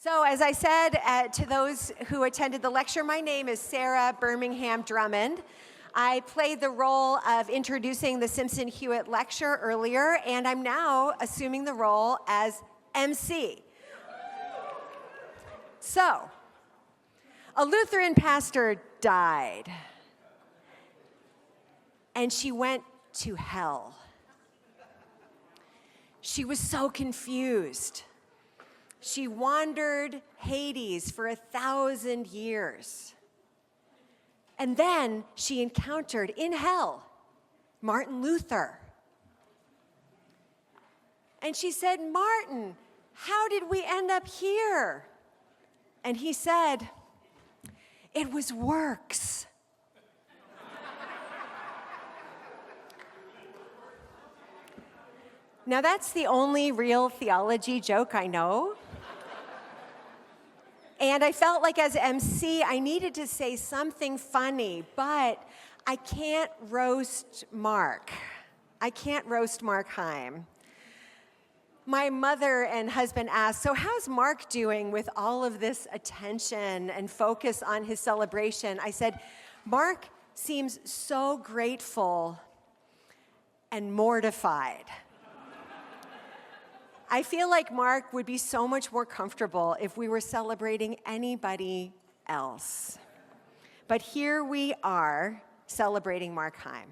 So as I said to those who attended the lecture, my name is Sarah Birmingham Drummond. I played the role of introducing the Simpson Hewitt lecture earlier, and I'm now assuming the role as MC. So, a Lutheran pastor died, and she went to hell. She was so confused. She wandered Hades for 1,000 years. And then she encountered in hell Martin Luther. And she said, "Martin, how did we end up here?" And he said, "It was works." Now that's the only real theology joke I know. And I felt like as MC, I needed to say something funny, but I can't roast Mark. I can't roast Mark Heim. My mother and husband asked, "So how's Mark doing with all of this attention and focus on his celebration?" I said, "Mark seems so grateful and mortified." I feel like Mark would be so much more comfortable if we were celebrating anybody else. But here we are celebrating Mark Heim.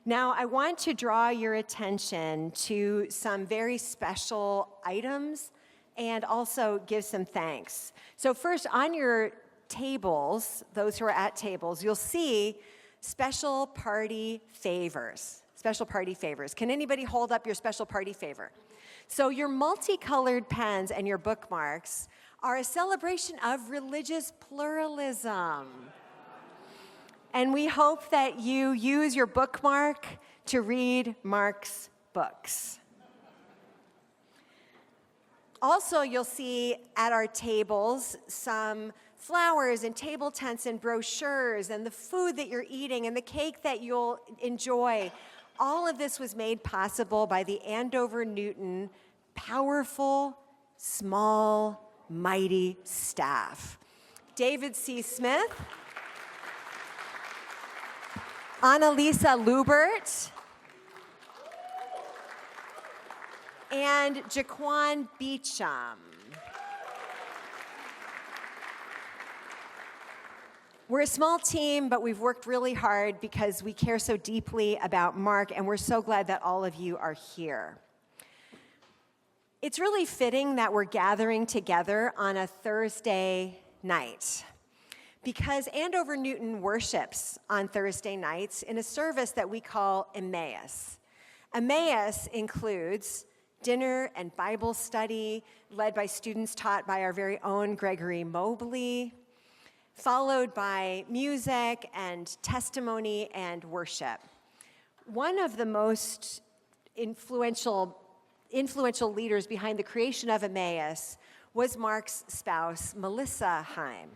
Now, I want to draw your attention to some very special items and also give some thanks. So first, on your tables, those who are at tables, you'll see special party favors. Special party favors. Can anybody hold up your special party favor? So your multicolored pens and your bookmarks are a celebration of religious pluralism. And we hope that you use your bookmark to read Mark's books. Also, you'll see at our tables some flowers and table tents and brochures and the food that you're eating and the cake that you'll enjoy. All of this was made possible by the Andover Newton powerful, small, mighty staff. David C. Smith, Annalisa Lubert, and Jaquan Beecham. We're a small team, but we've worked really hard because we care so deeply about Mark, and we're so glad that all of you are here. It's really fitting that we're gathering together on a Thursday night because Andover Newton worships on Thursday nights in a service that we call Emmaus. Emmaus includes dinner and Bible study led by students taught by our very own Gregory Mobley, followed by music and testimony and worship. One of the most influential leaders behind the creation of Emmaus was Mark's spouse, Melissa Heim.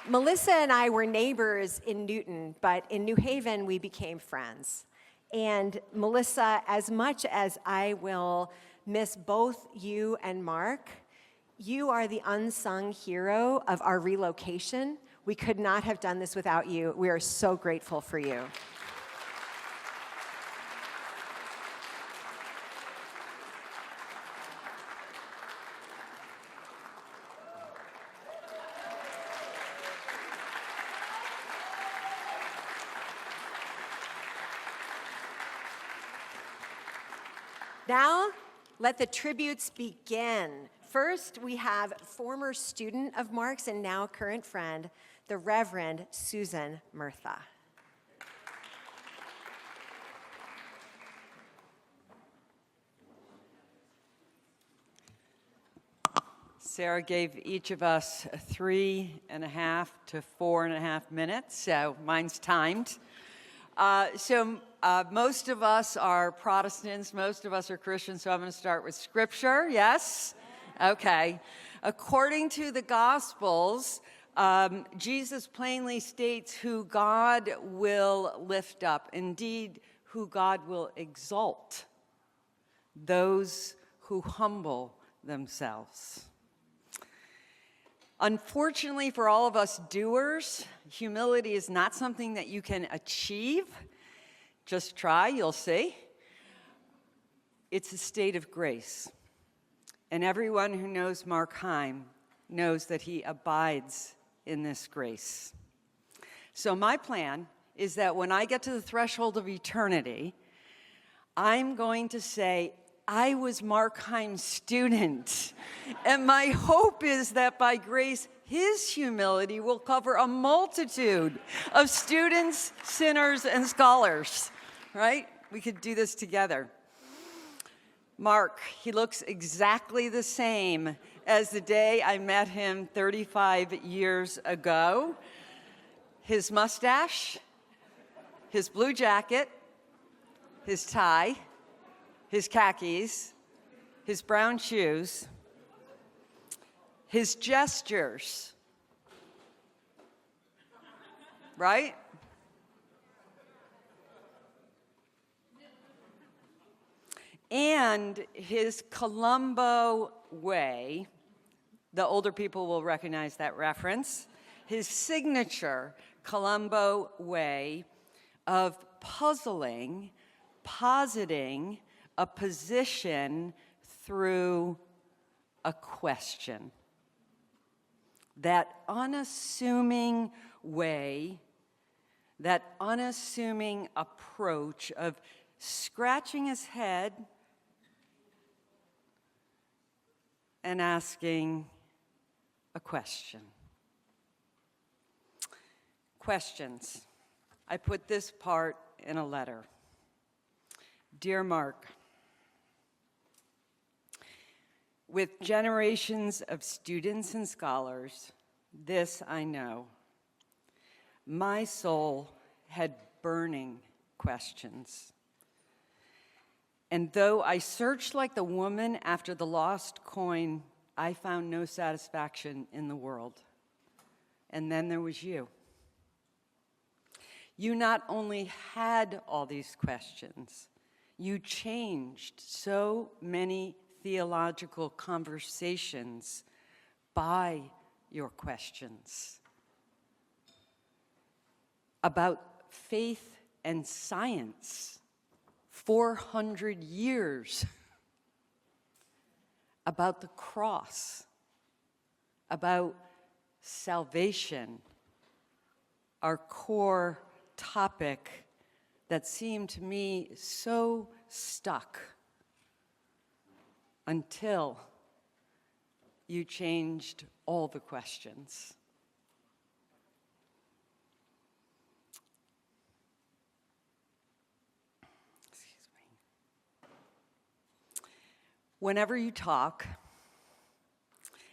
Melissa and I were neighbors in Newton, but in New Haven we became friends. And Melissa, as much as I will miss both you and Mark, you are the unsung hero of our relocation. We could not have done this without you. We are so grateful for you. Now, let the tributes begin. First, we have former student of Mark's and now current friend, the Reverend Susan Murtha. Sarah gave each of us 3.5 to 4.5 minutes, so mine's timed. Most of us are Protestants, most of us are Christians, so I'm going to start with Scripture, yes? Okay. According to the Gospels, Jesus plainly states who God will lift up, indeed, who God will exalt those who humble themselves. Unfortunately for all of us doers, humility is not something that you can achieve. Just try, you'll see. It's a state of grace. And everyone who knows Mark Heim knows that he abides in this grace. So my plan is that when I get to the threshold of eternity, I'm going to say, I was Mark Heim's student. And my hope is that by grace, his humility will cover a multitude of students, sinners, and scholars, right? We could do this together. Mark, he looks exactly the same as the day I met him 35 years ago. His mustache, his blue jacket, his tie, his khakis, his brown shoes, his gestures, right? And his Columbo way, the older people will recognize that reference, his signature Columbo way of puzzling, positing a position through a question. That unassuming way, that unassuming approach of scratching his head and asking a question. Questions. I put this part in a letter. Dear Mark, with generations of students and scholars, this I know. My soul had burning questions. And though I searched like the woman after the lost coin, I found no satisfaction in the world. And then there was you. You not only had all these questions, you changed so many theological conversations by your questions about faith and science, 400 years, about the cross, about salvation, our core topic that seemed to me so stuck until you changed all the questions. Excuse me. Whenever you talk,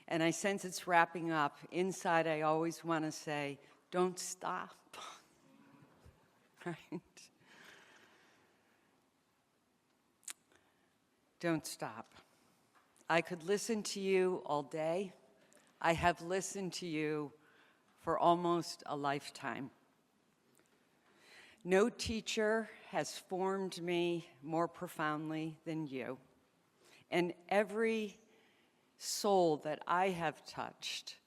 and I sense it's wrapping up, inside I always want to say, don't stop. Right? Don't stop. I could listen to you all day. I have listened to you for almost a lifetime. No teacher has formed me more profoundly than you. And every soul that I have touched,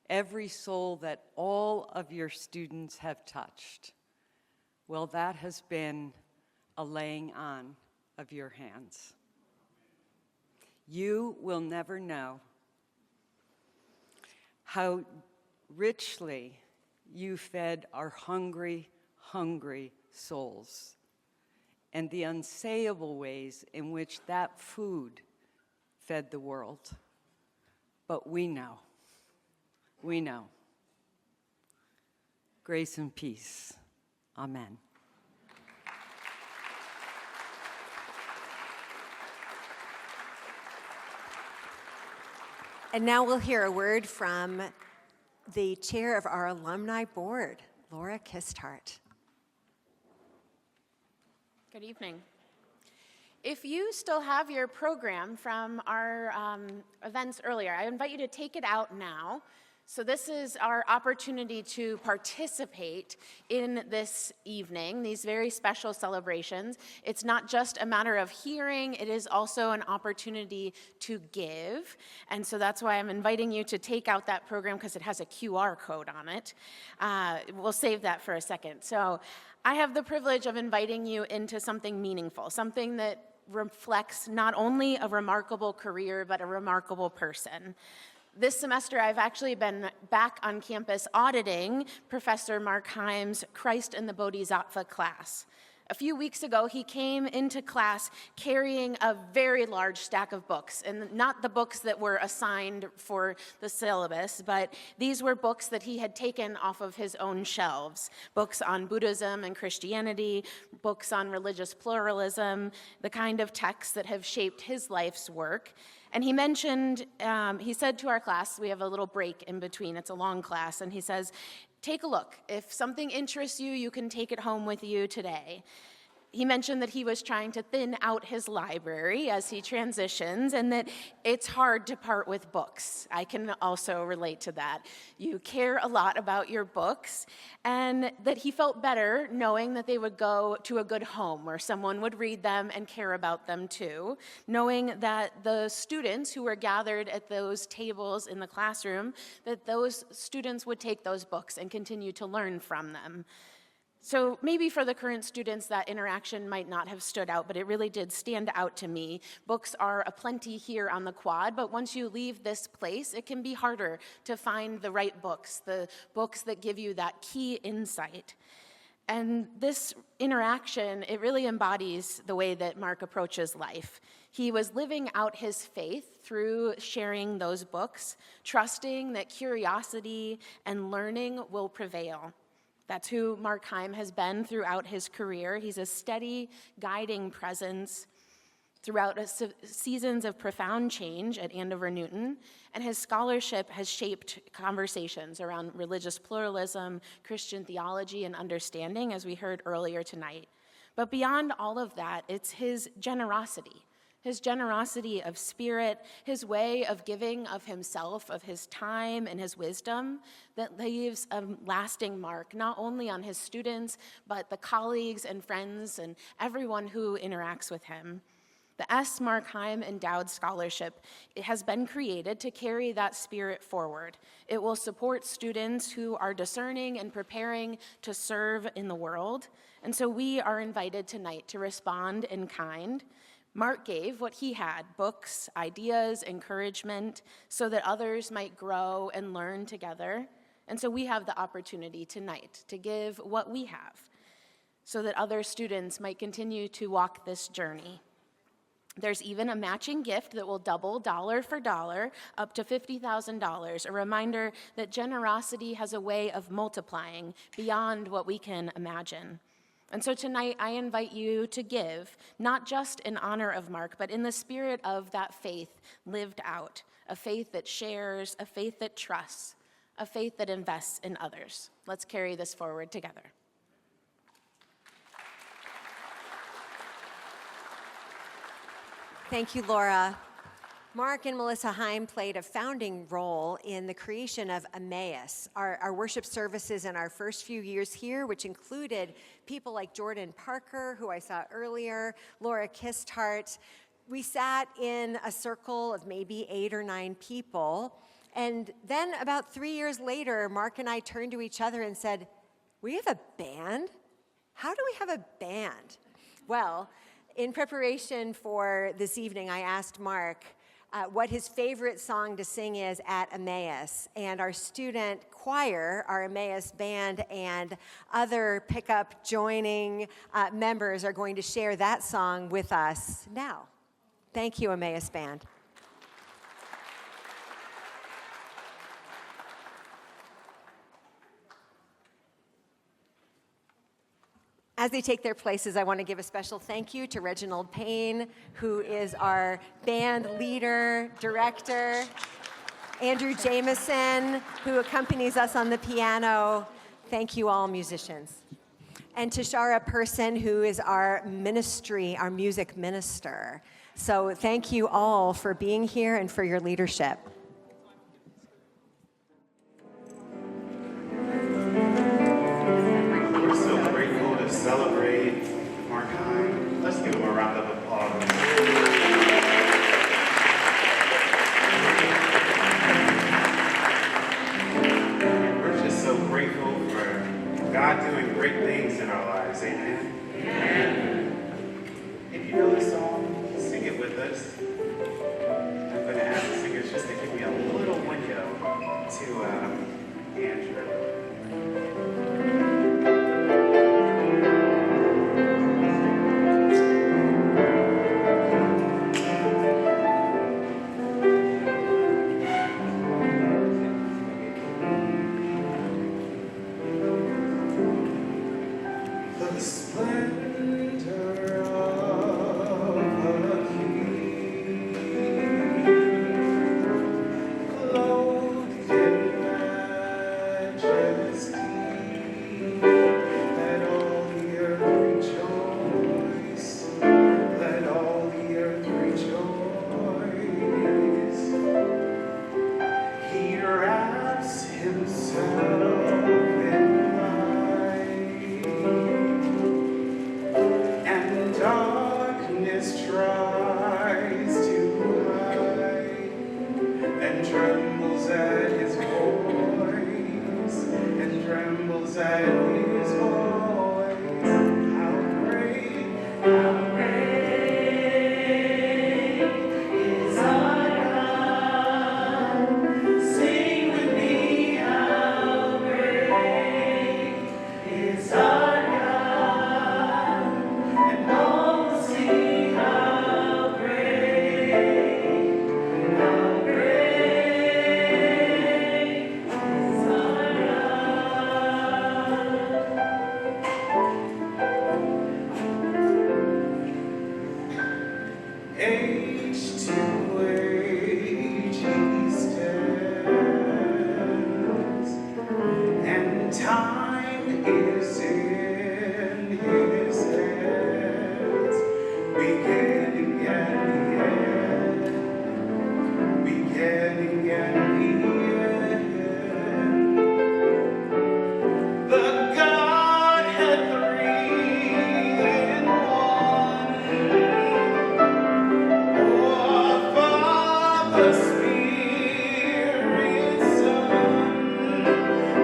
every soul that all of your students have touched, well, that has been a laying on of your hands. You will never know how richly you fed our hungry, hungry souls, and the unsayable ways in which that food fed the world. But we know. We know. Grace and peace. Amen. And now we'll hear a word from the chair of our alumni board, Laura Kisthardt. Good evening. If you still have your program from our events earlier, I invite you to take it out now So this is our opportunity to participate in this evening, these very special celebrations. It's not just a matter of hearing, it is also an opportunity to give. And so that's why I'm inviting you to take out that program because it has a QR code on it. We'll save that for a second. So I have the privilege of inviting you into something meaningful, something that reflects not only a remarkable career, but a remarkable person. This semester, I've actually been back on campus auditing Professor Mark Heim's Christ and the Bodhisattva class. A few weeks ago, he came into class carrying a very large stack of books, and not the books that were assigned for the syllabus, but these were books that he had taken off of his own shelves, books on Buddhism and Christianity, books on religious pluralism, the kind of texts that have shaped his life's work. And he mentioned, he said to our class, we have a little break in between, it's a long class, and he says, take a look. If something interests you, you can take it home with you today. He mentioned that he was trying to thin out his library as he transitions, and that it's hard to part with books. I can also relate to that. You care a lot about your books, and that he felt better knowing that they would go to a good home where someone would read them and care about them too, knowing that the students who were gathered at those tables in the classroom, that those students would take those books and continue to learn from them. So maybe for the current students, that interaction might not have stood out, but it really did stand out to me. Books are aplenty here on the quad, but once you leave this place, it can be harder to find the right books, the books that give you that key insight. And this interaction, it really embodies the way that Mark approaches life. He was living out his faith through sharing those books, trusting that curiosity and learning will prevail. That's who Mark Heim has been throughout his career. He's a steady, guiding presence throughout seasons of profound change at Andover Newton, and his scholarship has shaped conversations around religious pluralism, Christian theology, and understanding, as we heard earlier tonight. But beyond all of that, it's his generosity of spirit, his way of giving of himself, of his time and his wisdom that leaves a lasting mark, not only on his students, but the colleagues and friends and everyone who interacts with him. The S. Mark Heim Endowed Scholarship, it has been created to carry that spirit forward. It will support students who are discerning and preparing to serve in the world. And so we are invited tonight to respond in kind. Mark gave what he had, books, ideas, encouragement, so that others might grow and learn together. And so we have the opportunity tonight to give what we have, so that other students might continue to walk this journey. There's even a matching gift that will double dollar for dollar, up to $50,000, a reminder that generosity has a way of multiplying beyond what we can imagine. And so tonight, I invite you to give, not just in honor of Mark, but in the spirit of that faith lived out, a faith that shares, a faith that trusts, a faith that invests in others. Let's carry this forward together. Thank you, Laura. Mark and Melissa Heim played a founding role in the creation of Emmaus, our worship services in our first few years here, which included people like Jordan Parker, who I saw earlier, Laura Kisthardt. We sat in a circle of maybe 8 or 9 people, and then about 3 years later, Mark and I turned to each other and said, "We have a band? How do we have a band?" Well, in preparation for this evening, I asked Mark what his favorite song to sing is at Emmaus. And our student choir, our Emmaus band, and other pickup joining members are going to share that song with us now. Thank you, Emmaus band. As they take their places, I want to give a special thank you to Reginald Payne, who is our band leader, director, Andrew Jameson, who accompanies us on the piano. Thank you all, musicians. And to Shara Person, who is our ministry, our music minister. So thank you all for being here and for your leadership. God doing great things in our lives. Amen? Amen. If you know the song, sing it with us. I'm going to ask the singers just to give me a little window to Andrew.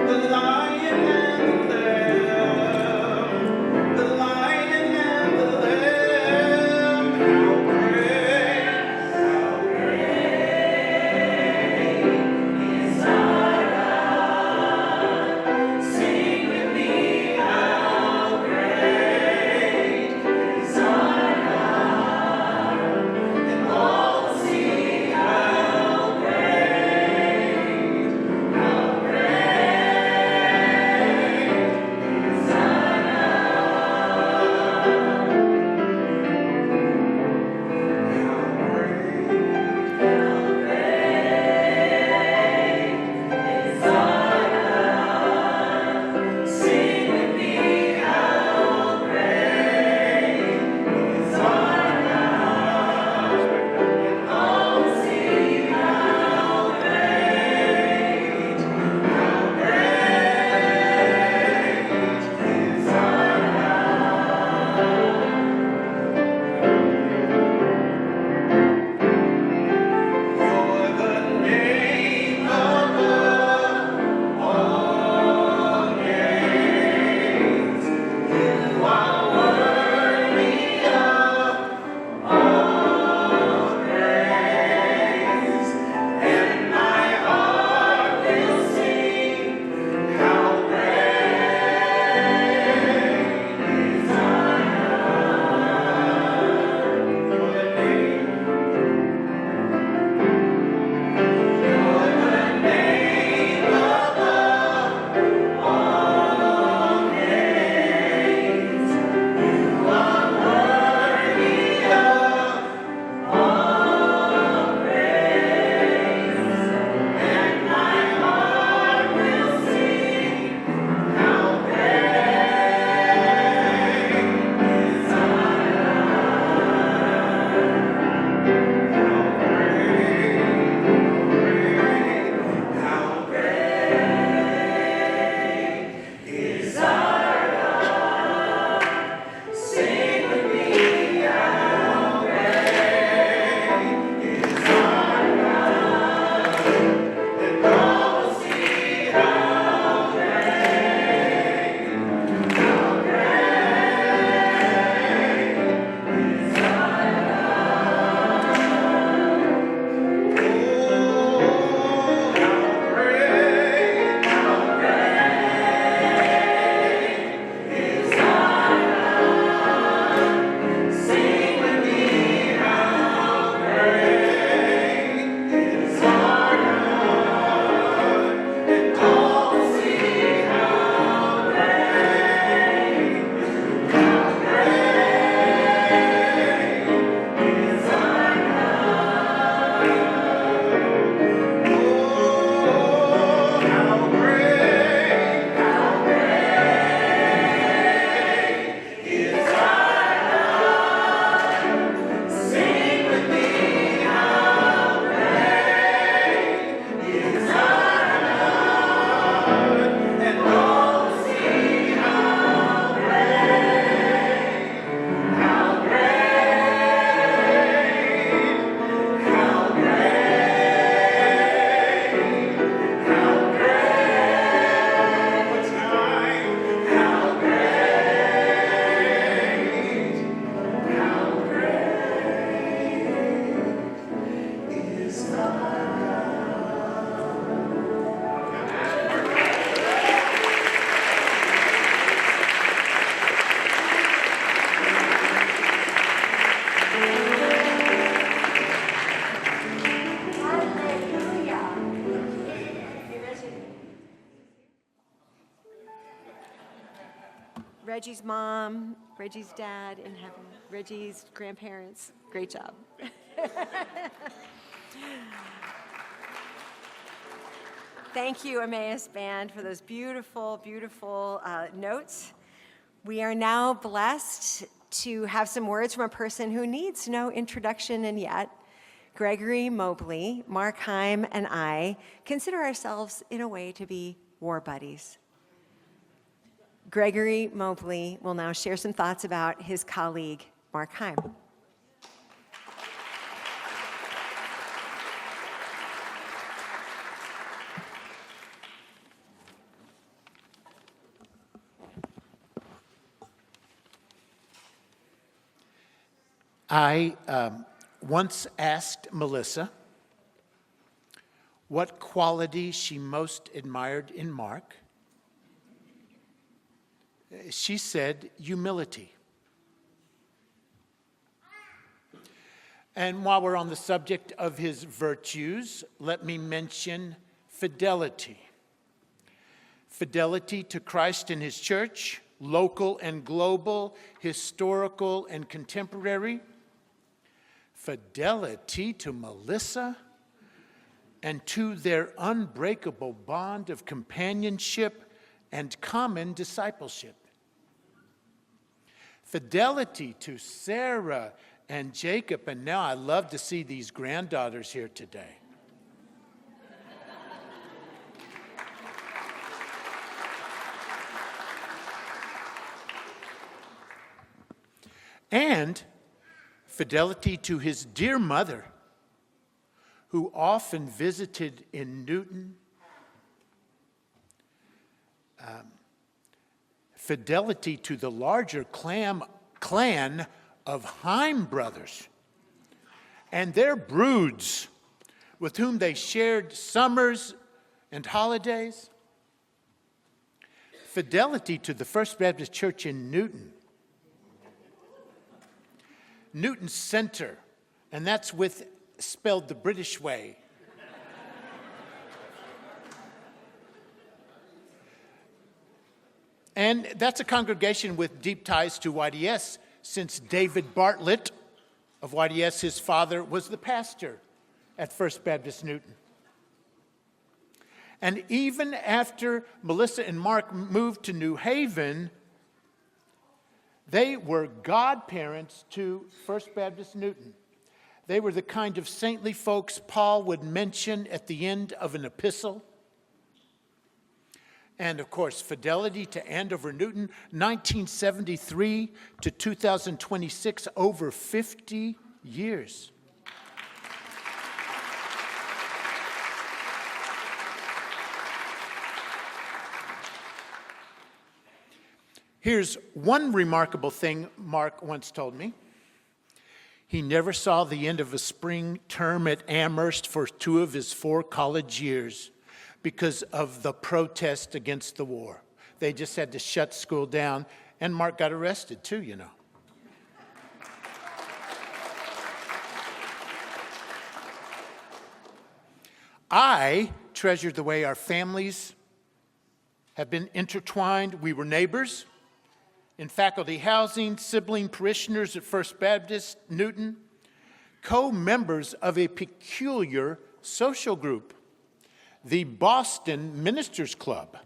The Lion Reggie's mom, Reggie's dad in heaven, Reggie's grandparents. Great job. Thank you, Emmaus Band, for those beautiful, beautiful notes. We are now blessed to have some words from a person who needs no introduction, and yet Gregory Mobley, Mark Heim, and I consider ourselves in a way to be war buddies. Gregory Mobley will now share some thoughts about his colleague, Mark Heim. I once asked Melissa what quality she most admired in Mark. She said, humility. And while we're on the subject of his virtues, let me mention fidelity. Fidelity to Christ and his church, local and global, historical and contemporary. Fidelity to Melissa and to their unbreakable bond of companionship and common discipleship. Fidelity to Sarah and Jacob, and now I love to see these granddaughters here today. And fidelity to his dear mother, who often visited in Newton. Fidelity to the larger clan of Heim brothers and their broods, with whom they shared summers and holidays. Fidelity to the First Baptist Church in Newton. Newton Center, and that's spelled the British way. And that's a congregation with deep ties to YDS, since David Bartlett of YDS, his father, was the pastor at First Baptist Newton. And even after Melissa and Mark moved to New Haven, they were godparents to First Baptist Newton. They were the kind of saintly folks Paul would mention at the end of an epistle. And of course, fidelity to Andover Newton, 1973 to 2026, over 50 years. Here's one remarkable thing Mark once told me. He never saw the end of a spring term at Amherst for 2 of his 4 college years because of the protest against the war. They just had to shut school down, and Mark got arrested too, you know. I treasure the way our families have been intertwined. We were neighbors in faculty housing, sibling parishioners at First Baptist Newton, co-members of a peculiar social group, the Boston Ministers Club.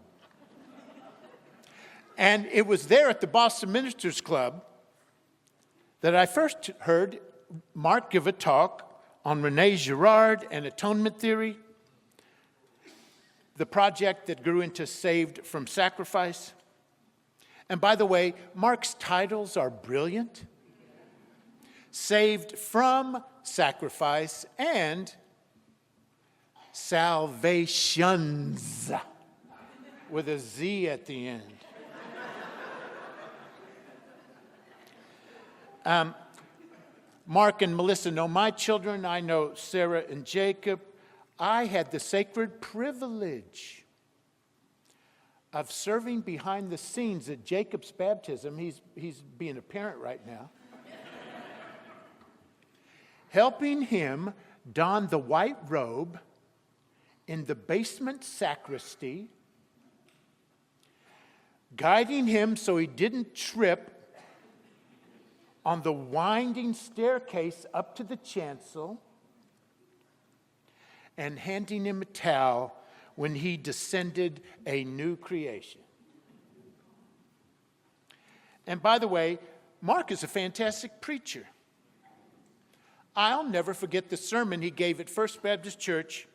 And it was there at the Boston Ministers Club that I first heard Mark give a talk on René Girard and atonement theory, the project that grew into Saved from Sacrifice. And by the way, Mark's titles are brilliant. Saved from Sacrifice and Salvations, with a Z at the end. Mark and Melissa know my children. I know Sarah and Jacob. I had the sacred privilege of serving behind the scenes at Jacob's baptism. He's being a parent right now. Helping him don the white robe in the basement sacristy guiding him so he didn't trip on the winding staircase up to the chancel, and handing him a towel when he descended a new creation. And by the way, Mark is a fantastic preacher. I'll never forget the sermon he gave at First Baptist Church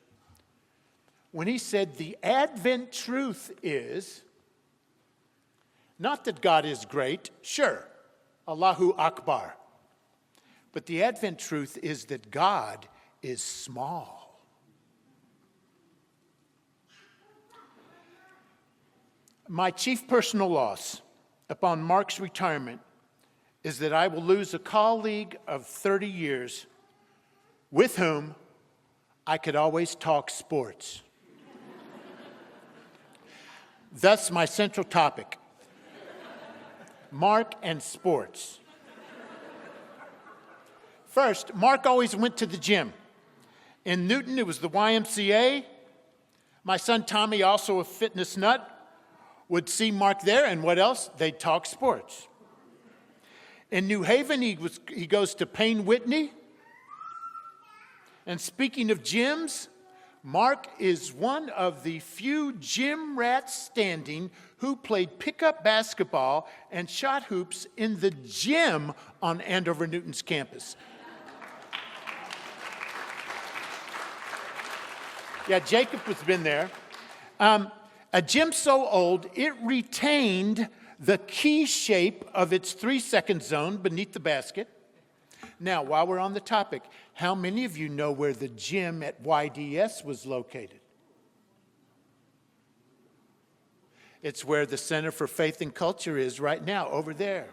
when he said, the Advent truth is not that God is great, sure, Allahu Akbar, but the Advent truth is that God is small. My chief personal loss upon Mark's retirement is that I will lose a colleague of 30 years with whom I could always talk sports. Thus, my central topic, Mark and sports. First, Mark always went to the gym. In Newton, it was the YMCA. My son Tommy, also a fitness nut, would see Mark there, and what else? They'd talk sports. In New Haven, he goes to Payne Whitney. And speaking of gyms, Mark is one of the few gym rats standing who played pickup basketball and shot hoops in the gym on Andover Newton's campus. Yeah, Jacob has been there. A gym so old, it retained the key shape of its 3-second zone beneath the basket. Now, while we're on the topic, how many of you know where the gym at YDS was located? It's where the Center for Faith and Culture is right now, over there.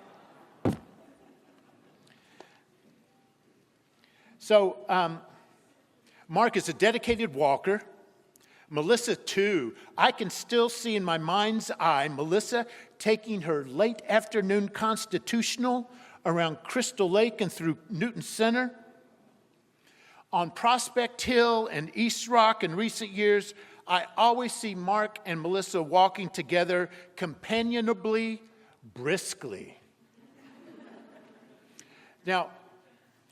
So, Mark is a dedicated walker. Melissa, too. I can still see in my mind's eye Melissa taking her late afternoon constitutional around Crystal Lake and through Newton Center. On Prospect Hill and East Rock in recent years, I always see Mark and Melissa walking together companionably, briskly. Now,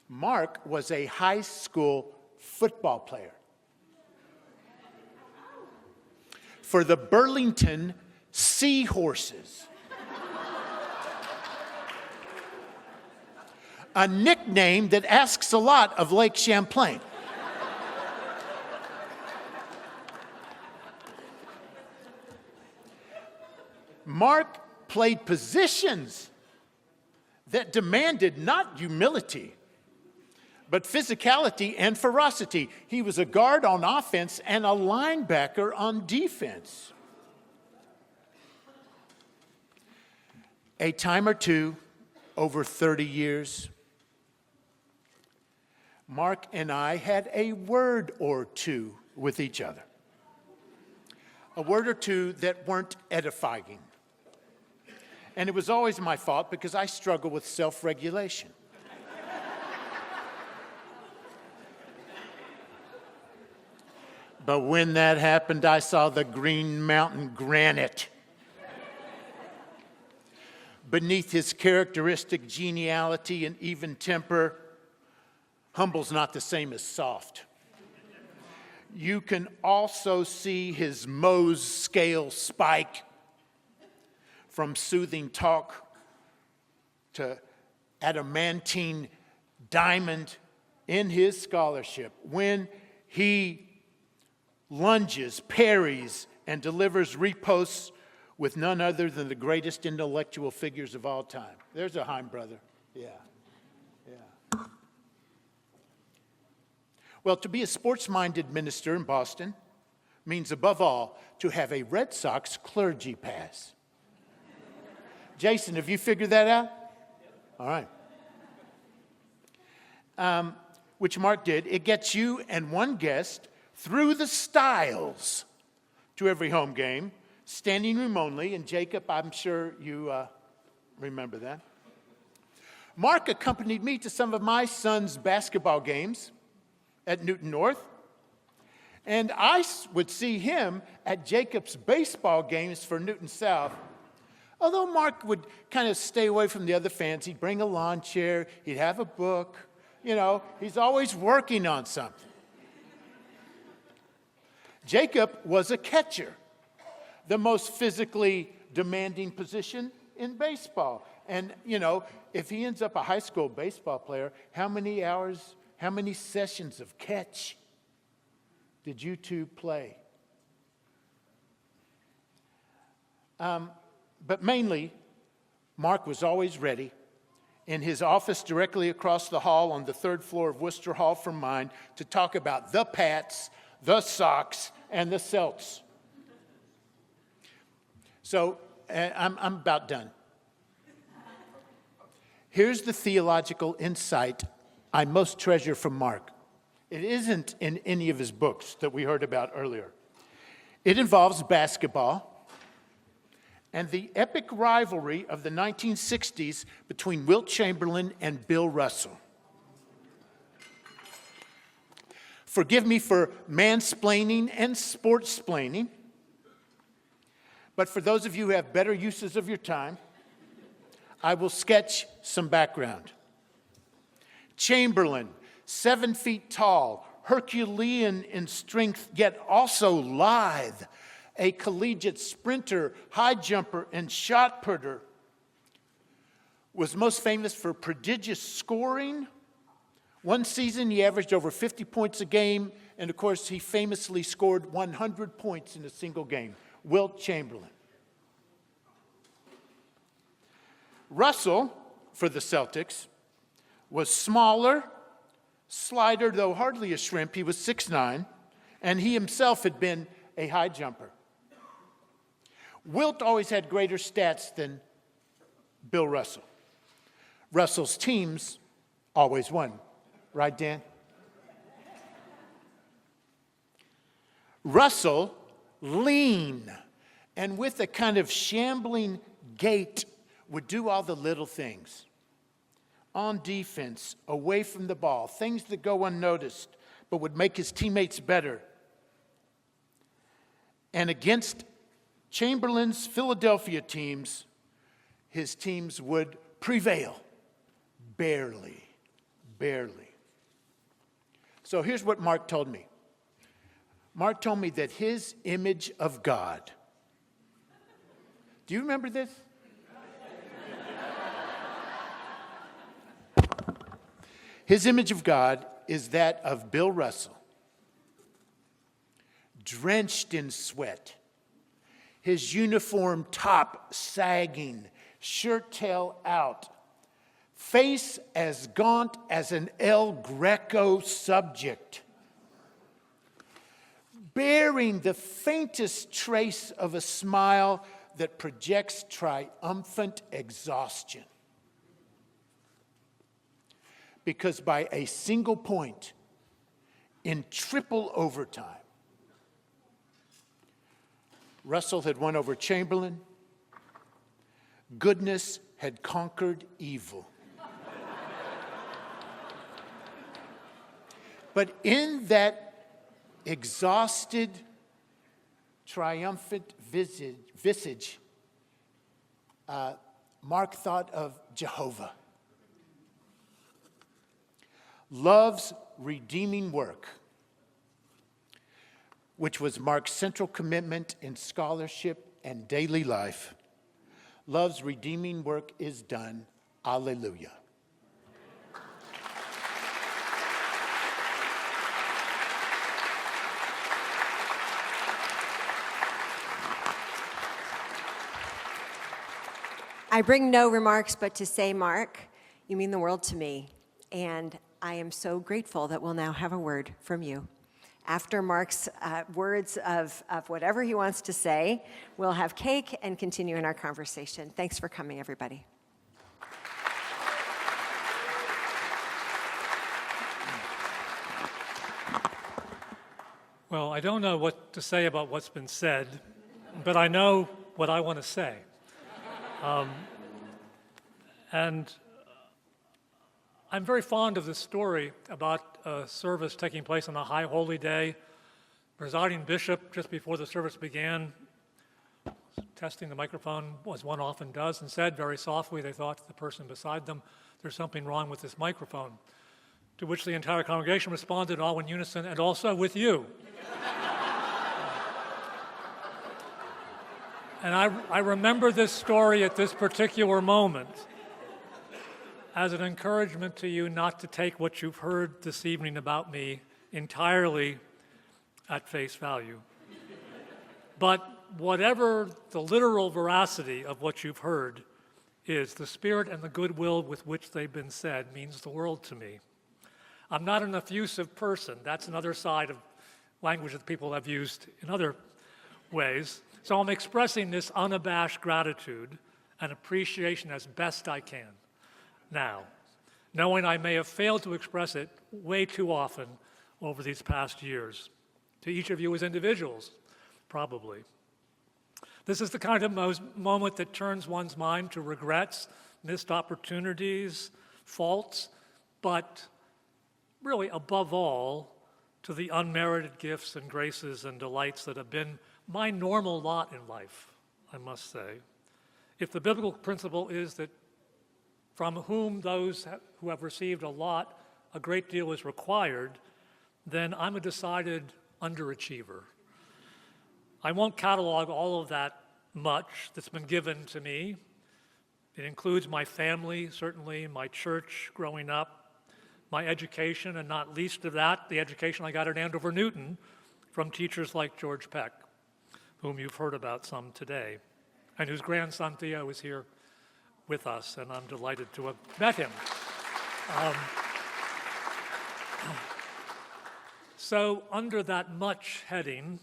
Mark was a high school football player for the Burlington Seahorses, a nickname that asks a lot of Lake Champlain. Mark played positions that demanded not humility, but physicality and ferocity. He was a guard on offense and a linebacker on defense. A time or two, over 30 years, Mark and I had a word or two with each other. A word or two that weren't edifying. And it was always my fault because I struggle with self-regulation. But when that happened, I saw the Green Mountain granite. Beneath his characteristic geniality and even temper, humble's not the same as soft. You can also see his Mohs scale spike from soothing talk to adamantine diamond in his scholarship. When he lunges, parries, and delivers reposts with none other than the greatest intellectual figures of all time. There's a Heim brother. Yeah. Well, to be a sports-minded minister in Boston means, above all, to have a Red Sox clergy pass. Jason, have you figured that out? All right. Which Mark did. It gets you and one guest through the stiles to every home game, standing room only. And Jacob, I'm sure you remember that. Mark accompanied me to some of my son's basketball games at Newton North. And I would see him at Jacob's baseball games for Newton South. Although Mark would kind of stay away from the other fans, he'd bring a lawn chair, he'd have a book. You know, he's always working on something. Jacob was a catcher, the most physically demanding position in baseball. And, you know, if he ends up a high school baseball player, how many hours, how many sessions of catch did you two play? But mainly, Mark was always ready in his office directly across the hall on the third floor of Worcester Hall from mine to talk about the Pats, the Sox, and the Celts. So I'm about done. Here's the theological insight I most treasure from Mark. It isn't in any of his books that we heard about earlier. It involves basketball and the epic rivalry of the 1960s between Wilt Chamberlain and Bill Russell. Forgive me for mansplaining and sportsplaining, but for those of you who have better uses of your time, I will sketch some background. Chamberlain, 7 feet tall, Herculean in strength, yet also lithe, a collegiate sprinter, high jumper, and shot putter, was most famous for prodigious scoring. One season, he averaged over 50 points a game, and of course, he famously scored 100 points in a single game. Wilt Chamberlain. Russell, for the Celtics, was smaller, slighter, though hardly a shrimp. He was 6'9", and he himself had been a high jumper. Wilt always had greater stats than Bill Russell. Russell's teams always won. Right, Dan? Russell, lean, and with a kind of shambling gait, would do all the little things. On defense, away from the ball, things that go unnoticed, but would make his teammates better. And against Chamberlain's Philadelphia teams, his teams would prevail. Barely. So here's what Mark told me. Mark told me that his image of God. Do you remember this? His image of God is that of Bill Russell, drenched in sweat, his uniform top sagging, shirt tail out, face as gaunt as an El Greco subject, bearing the faintest trace of a smile that projects triumphant exhaustion. Because by a single point in triple overtime, Russell had won over Chamberlain. Goodness had conquered evil. But in that exhausted, triumphant visage, Mark thought of Jehovah. Love's redeeming work, which was Mark's central commitment in scholarship and daily life. Love's redeeming work is done. Alleluia. I bring no remarks but to say, Mark, you mean the world to me, and I am so grateful that we'll now have a word from you. After Mark's words of whatever he wants to say, we'll have cake and continue in our conversation. Thanks for coming, everybody. Well, I don't know what to say about what's been said, but I know what I want to say. And I'm very fond of this story about a service taking place on a high holy day. Presiding bishop, just before the service began, testing the microphone, as one often does, and said very softly, they thought to the person beside them, "There's something wrong with this microphone." To which the entire congregation responded all in unison, "And also with you." And I remember this story at this particular moment as an encouragement to you not to take what you've heard this evening about me entirely at face value. But whatever the literal veracity of what you've heard is, the spirit and the goodwill with which they've been said means the world to me. I'm not an effusive person. That's another side of language that people have used in other ways. So I'm expressing this unabashed gratitude and appreciation as best I can now, knowing I may have failed to express it way too often over these past years. To each of you as individuals, probably. This is the kind of moment that turns one's mind to regrets, missed opportunities, faults, but really above all, to the unmerited gifts and graces and delights that have been my normal lot in life, I must say. If the biblical principle is that from whom those who have received a lot, a great deal is required, then I'm a decided underachiever. I won't catalog all of that much that's been given to me. It includes my family, certainly, my church growing up, my education, and not least of that, the education I got at Andover Newton from teachers like George Peck, whom you've heard about some today, and whose grandson Theo is here with us, and I'm delighted to have met him. So under that much heading,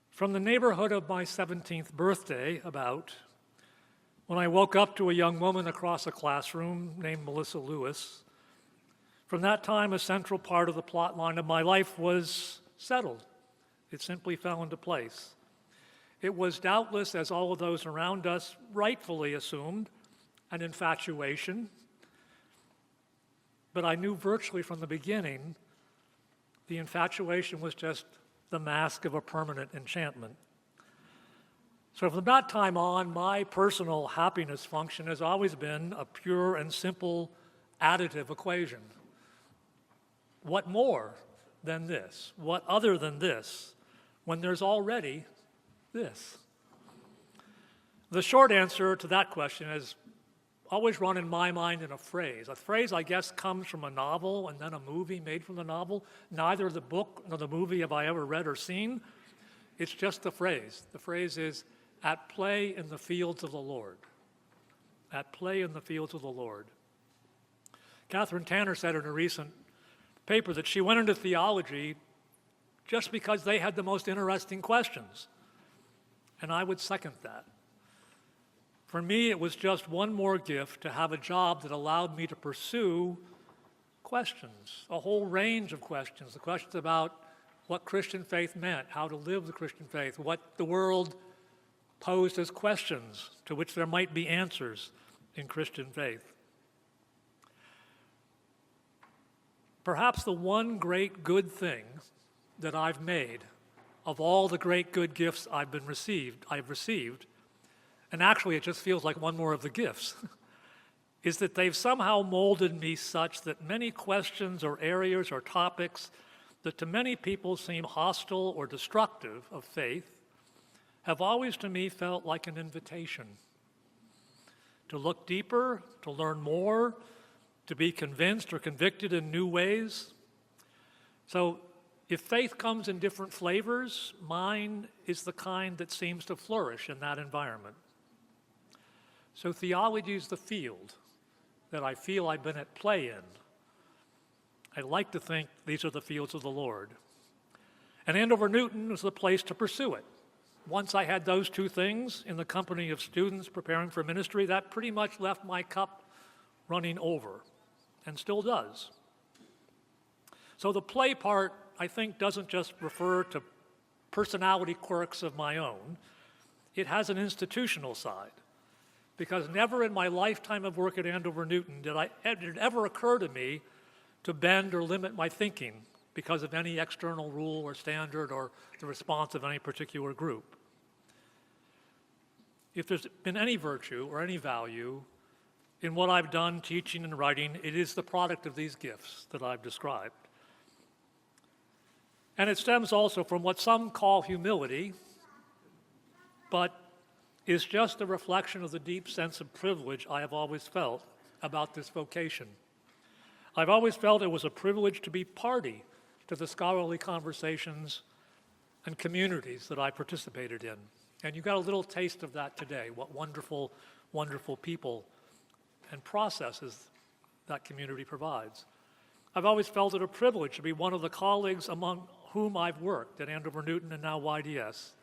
from the neighborhood of my 17th birthday, when I woke up to a young woman across a classroom named Melissa Lewis, from that time, a central part of the plot line of my life was settled. It simply fell into place. It was doubtless, as all of those around us rightfully assumed, an infatuation. But I knew virtually from the beginning the infatuation was just the mask of a permanent enchantment. So from that time on, my personal happiness function has always been a pure and simple additive equation. What more than this? What other than this, when there's already this? The short answer to that question has always run in my mind in a phrase. A phrase, I guess, comes from a novel and then a movie made from the novel. Neither the book nor the movie have I ever read or seen. It's just the phrase. The phrase is, "At play in the fields of the Lord." At play in the fields of the Lord. Catherine Tanner said in a recent paper that she went into theology just because they had the most interesting questions. And I would second that. For me, it was just one more gift to have a job that allowed me to pursue questions, a whole range of questions, the questions about what Christian faith meant, how to live the Christian faith, what the world posed as questions to which there might be answers in Christian faith. Perhaps the one great good thing that I've made of all the great good gifts I've received, and actually it just feels like one more of the gifts, is that they've somehow molded me such that many questions or areas or topics that to many people seem hostile or destructive of faith have always to me felt like an invitation to look deeper, to learn more, to be convinced or convicted in new ways. So if faith comes in different flavors, mine is the kind that seems to flourish in that environment. So theology is the field that I feel I've been at play in. I like to think these are the fields of the Lord. And Andover Newton was the place to pursue it. Once I had those two things in the company of students preparing for ministry, that pretty much left my cup running over, and still does. So the play part, I think, doesn't just refer to personality quirks of my own. It has an institutional side. Because never in my lifetime of work at Andover Newton did it ever occur to me to bend or limit my thinking because of any external rule or standard or the response of any particular group. if there's been any virtue or any value in what I've done teaching and writing, it is the product of these gifts that I've described. And it stems also from what some call humility, but is just a reflection of the deep sense of privilege I have always felt about this vocation. I've always felt it was a privilege to be party to the scholarly conversations and communities that I participated in. And you got a little taste of that today, what wonderful, wonderful people and processes that community provides. I've always felt it a privilege to be one of the colleagues among whom I've worked at Andover Newton and now YDS.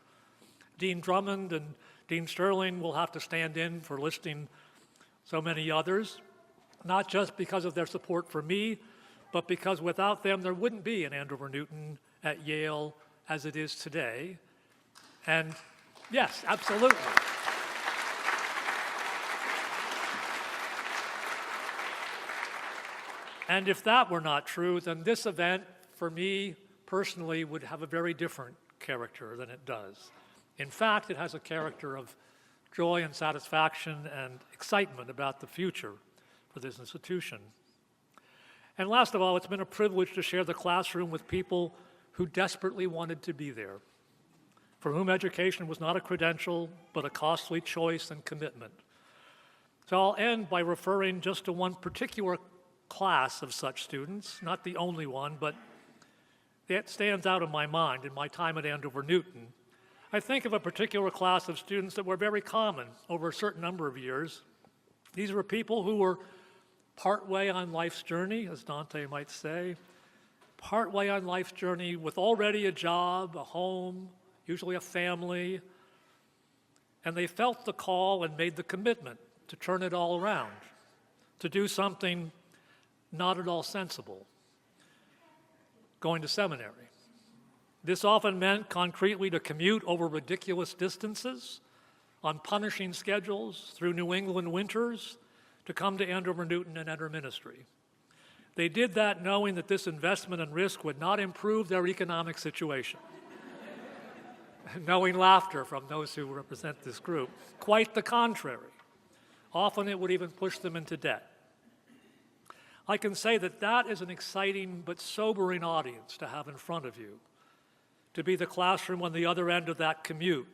Dean Drummond and Dean Sterling will have to stand in for listing so many others, not just because of their support for me, but because without them there wouldn't be an Andover Newton at Yale as it is today. And yes, absolutely. And if that were not true, then this event, for me personally, would have a very different character than it does. In fact, it has a character of joy and satisfaction and excitement about the future for this institution. And last of all, it's been a privilege to share the classroom with people who desperately wanted to be there, for whom education was not a credential, but a costly choice and commitment. So I'll end by referring just to one particular class of such students, not the only one, but it stands out in my mind in my time at Andover Newton. I think of a particular class of students that were very common over a certain number of years. These were people who were partway on life's journey, as Dante might say, partway on life's journey with already a job, a home, usually a family, and they felt the call and made the commitment to turn it all around, to do something not at all sensible, going to seminary. This often meant concretely to commute over ridiculous distances, on punishing schedules, through New England winters, to come to Andover Newton and enter ministry. They did that knowing that this investment and risk would not improve their economic situation. Knowing laughter from those who represent this group. Quite the contrary. Often it would even push them into debt. I can say that that is an exciting but sobering audience to have in front of you. To be the classroom on the other end of that commute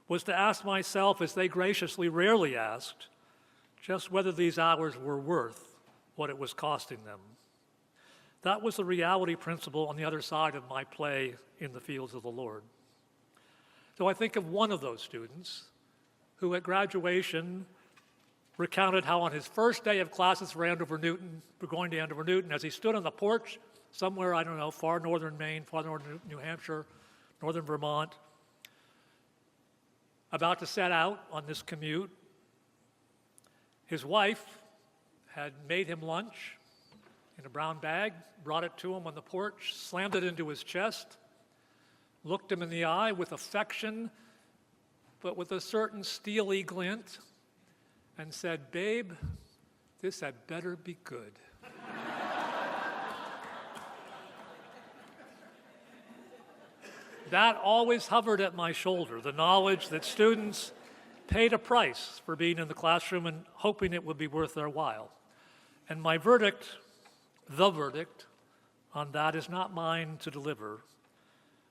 was to ask myself, as they graciously rarely asked, just whether these hours were worth what it was costing them. That was the reality principle on the other side of my play in the fields of the Lord. So I think of one of those students who at graduation recounted how on his first day of classes for Andover Newton, for going to Andover Newton, as he stood on the porch somewhere, I don't know, far northern Maine, far northern New Hampshire, northern Vermont, about to set out on this commute, his wife had made him lunch in a brown bag, brought it to him on the porch, slammed it into his chest, looked him in the eye with affection, but with a certain steely glint, and said, "Babe, this had better be good." That always hovered at my shoulder, the knowledge that students paid a price for being in the classroom and hoping it would be worth their while. And my verdict, the verdict, on that is not mine to deliver.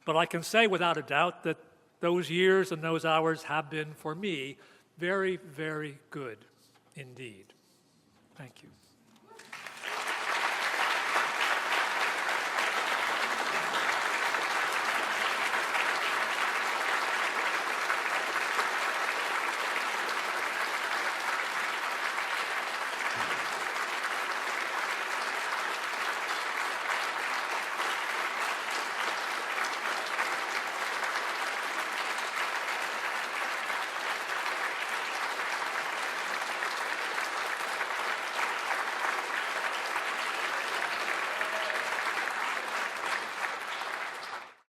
But I can say without a doubt that those years and those hours have been, for me, very, very good indeed. Thank you.